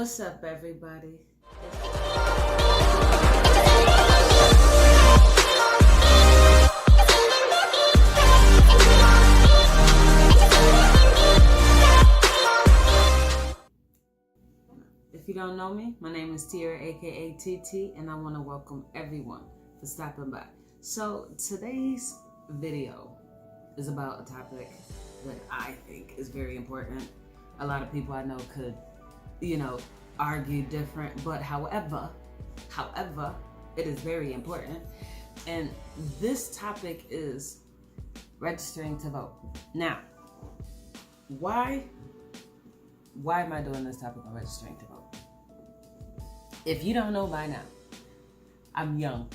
What's up, everybody? If you don't know me, my name is Tiara, aka TeeTee, and I want to welcome everyone for stopping by. So today's video is about a topic that I think is very important. A lot of people I know could, argue different, but however, it is very important. And this topic is registering to vote. Now, why am I doing this topic on registering to vote? If you don't know by now, I'm young.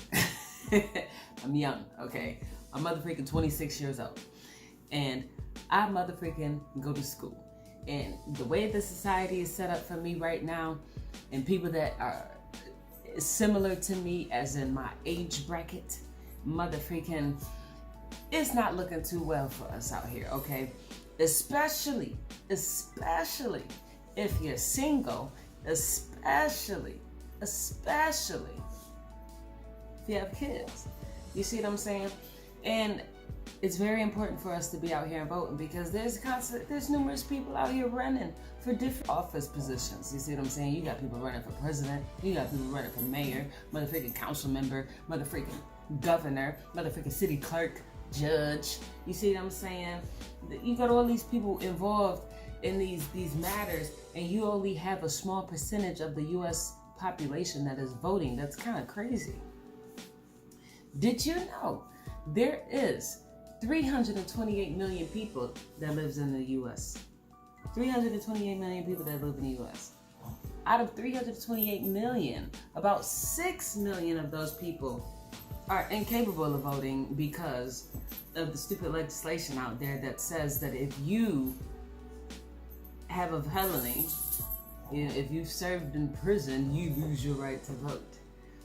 I'm young, okay? I'm motherfucking 26 years old. And I motherfucking go to school. And the way the society is set up for me right now, and people that are similar to me as in my age bracket, motherfucking, it's not looking too well for us out here, okay? Especially if you're single, especially if you have kids. You see what I'm saying? And it's very important for us to be out here and voting because there's numerous people out here running for different office positions. You see what I'm saying? You got people running for president, you got people running for mayor, motherfucking council member, motherfucking governor, motherfucking city clerk, judge. You see what I'm saying? You got all these people involved in these matters, and you only have a small percentage of the U.S. population that is voting. That's kind of crazy. Did you know there is 328 million people that lives in the U.S.? 328 million people that live in the U.S. Out of 328 million, about 6 million of those people are incapable of voting because of the stupid legislation out there that says that if you have a felony, if you've served in prison, you lose your right to vote.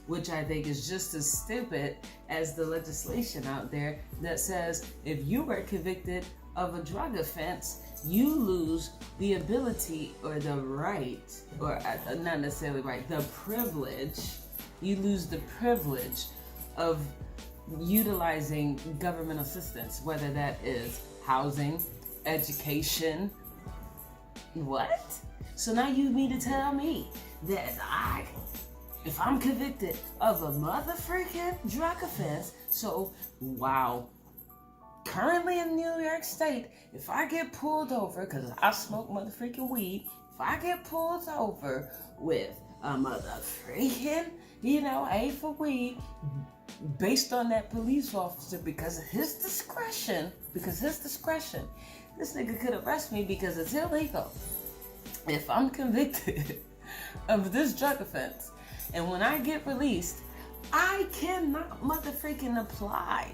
Which I think is just as stupid as the legislation out there that says if you were convicted of a drug offense, you lose the ability or the right, or not necessarily right, the privilege, you lose the privilege of utilizing government assistance, whether that is housing, education. What? So now you mean to tell me that if I'm convicted of a motherfucking drug offense, so wow, currently in New York State, if I get pulled over, because I smoke motherfucking weed, if I get pulled over with a motherfucking, A for weed, based on that police officer, because of his discretion, this nigga could arrest me because it's illegal. If I'm convicted of this drug offense, and when I get released, I cannot motherfucking apply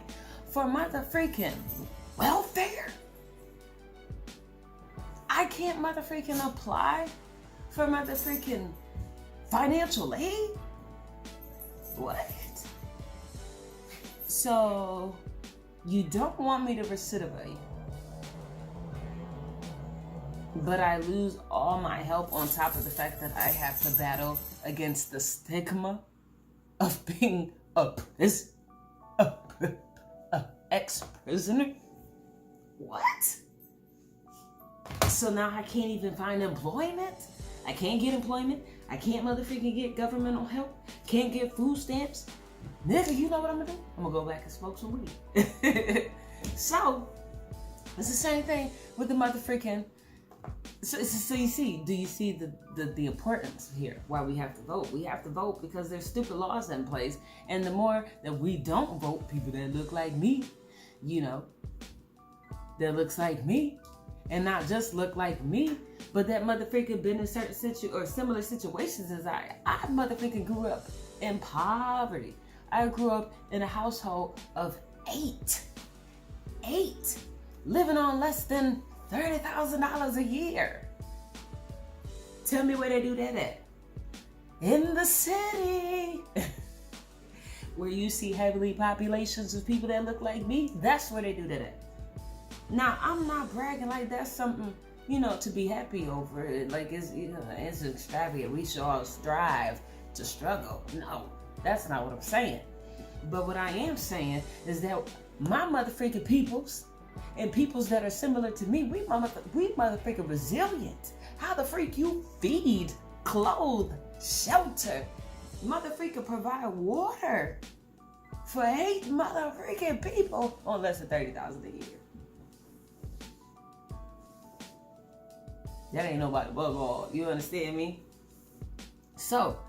for motherfucking welfare. I can't motherfucking apply for motherfucking financial aid. What? So, you don't want me to recidivate, but I lose all my help on top of the fact that I have to battle against the stigma of being a ex-prisoner? What? So now I can't even find employment? I can't get employment? I can't motherfucking get governmental help? Can't get food stamps? Nigga, you know what I'm gonna do? I'm gonna go back and smoke some weed. So, it's the same thing with the motherfucking. So you see, do you see the importance here? Why we have to vote? We have to vote because there's stupid laws in place, and the more that we don't vote, people that look like me, that looks like me, and not just look like me, but that motherfucking been in certain similar situations as I motherfucking grew up in poverty. I grew up in a household of eight, living on less than $30,000 a year. Tell me where they do that at? In the city. Where you see heavily populations of people that look like me, that's where they do that at. Now, I'm not bragging like that's something to be happy over it. Like it's extravagant. We should all strive to struggle. No, that's not what I'm saying. But what I am saying is that my motherfucking peoples and peoples that are similar to me, we motherfucking resilient. How the freak you feed, clothe, shelter, motherfucking provide water for 8 motherfucking people on less than $30,000 a year. That ain't nobody above all. You understand me? So,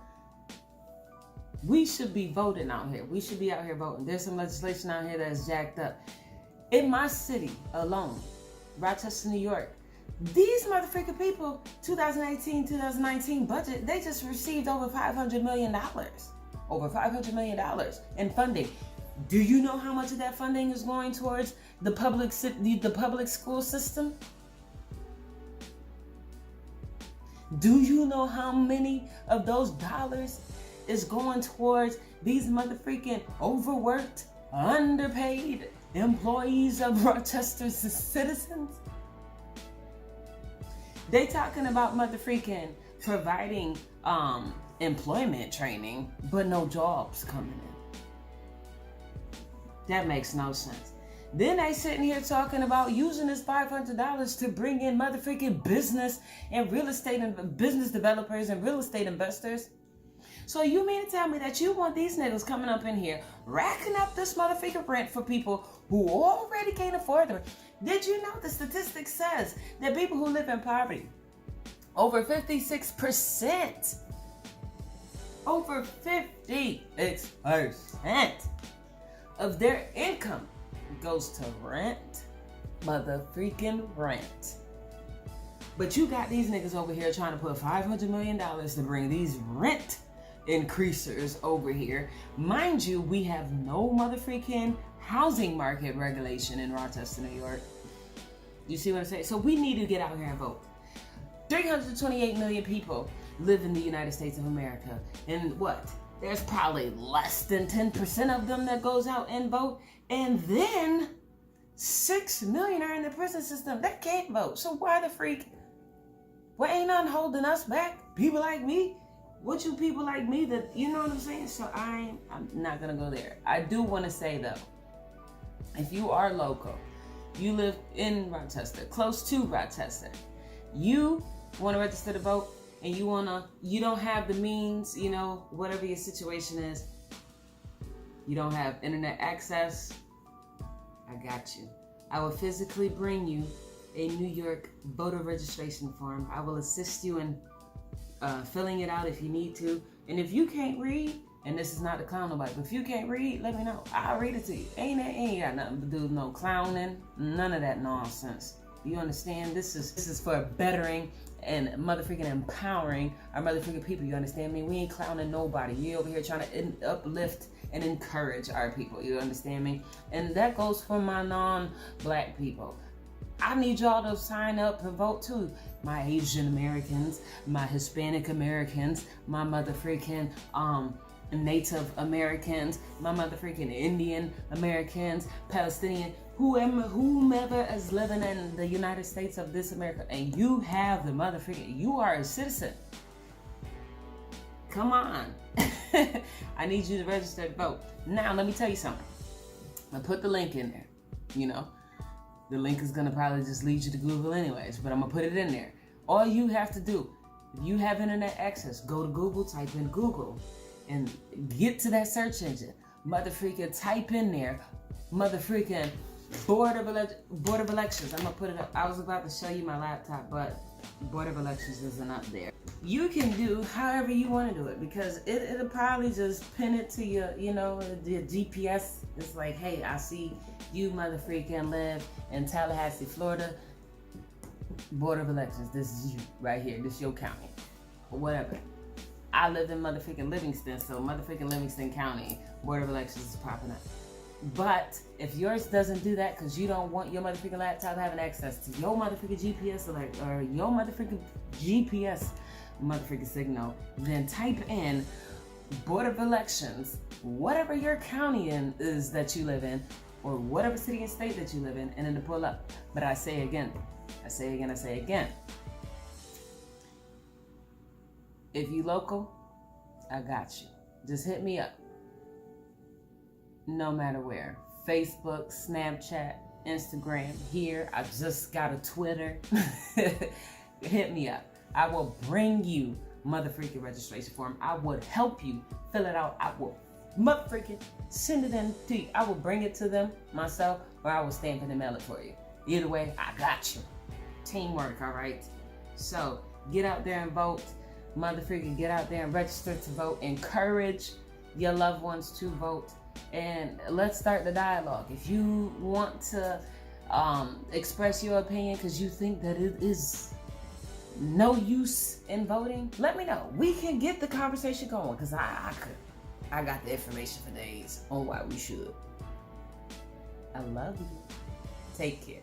we should be voting out here. We should be out here voting. There's some legislation out here that's jacked up. In my city alone, Rochester, New York, these motherfucking people, 2018-2019 budget, they just received over $500 million. Over $500 million in funding. Do you know how much of that funding is going towards the public school system? Do you know how many of those dollars is going towards these motherfucking overworked, underpaid employees of Rochester's citizens? They talking about motherfucking providing employment training, but no jobs coming in. That makes no sense. Then they sitting here talking about using this $500 to bring in motherfucking business and real estate and business developers and real estate investors. So you mean to tell me that you want these niggas coming up in here racking up this motherfucking rent for people who already can't afford it? Did you know the statistic says that people who live in poverty, over 56%, over 56% of their income goes to rent, motherfucking rent. But you got these niggas over here trying to put $500 million to bring these rent increasers over here. Mind you, we have no motherfucking housing market regulation in Rochester, New York. You see what I'm saying? So we need to get out here and vote. 328 million people live in the United States of America. And what? There's probably less than 10% of them that goes out and vote. And then 6 million are in the prison system that can't vote. So why the freak? What ain't nothing holding us back? People like me? What you people like me that, you know what I'm saying? So I'm not gonna go there. I do want to say though, if you are local, you live in Rochester, close to Rochester, you want to register to vote, and you don't have the means, whatever your situation is, you don't have internet access, I got you. I will physically bring you a New York voter registration form. I will assist you in filling it out if you need to. And if you can't read, and this is not to clown nobody, but if you can't read, let me know. I'll read it to you. Ain't got nothing to do with no clowning, none of that nonsense. You understand? This is for bettering and motherfucking empowering our motherfucking people. You understand me? We ain't clowning nobody. You over here trying to uplift and encourage our people. You understand me? And that goes for my non-black people. I need y'all to sign up and vote too. My Asian Americans, my Hispanic Americans, my motherfucking Native Americans, my motherfucking Indian Americans, Palestinian, whomever is living in the United States of this America, and you have the motherfucking, you are a citizen. Come on. I need you to register to vote. Now, let me tell you something. I put the link in there, The link is going to probably just lead you to Google anyways, but I'm going to put it in there. All you have to do, if you have internet access, go to Google, type in Google, and get to that search engine. Motherfreaking type in there, motherfreaking Board of Elections. I'm going to put it up. I was about to show you my laptop, but Board of Elections isn't up there. You can do however you want to do it, because it'll probably just pin it to your, the GPS. It's like, hey, I see you motherfreaking live in Tallahassee, Florida. Board of Elections, this is you right here. This is your county, or whatever. I live in motherfucking Livingston, so motherfucking Livingston County Board of Elections is popping up. But if yours doesn't do that because you don't want your motherfucking laptop having access to your motherfucking GPS alert or your motherfucking GPS motherfucking signal, then type in Board of Elections, whatever your county is that you live in, or whatever city and state that you live in, and then to pull up. But I say again, I say again. If you local, I got you. Just hit me up. No matter where. Facebook, Snapchat, Instagram, here. I just got a Twitter. Hit me up. I will bring you mother freaking registration form. I would help you fill it out. I will mother freaking send it in to you. I will bring it to them myself, or I will stamp it and mail it for you. Either way, I got you. Teamwork, all right? So get out there and vote. Mother freaking get out there and register to vote. Encourage your loved ones to vote. And let's start the dialogue. If you want to express your opinion because you think that it is no use in voting, let me know. We can get the conversation going because I got the information for days on why we should. I love you. Take care.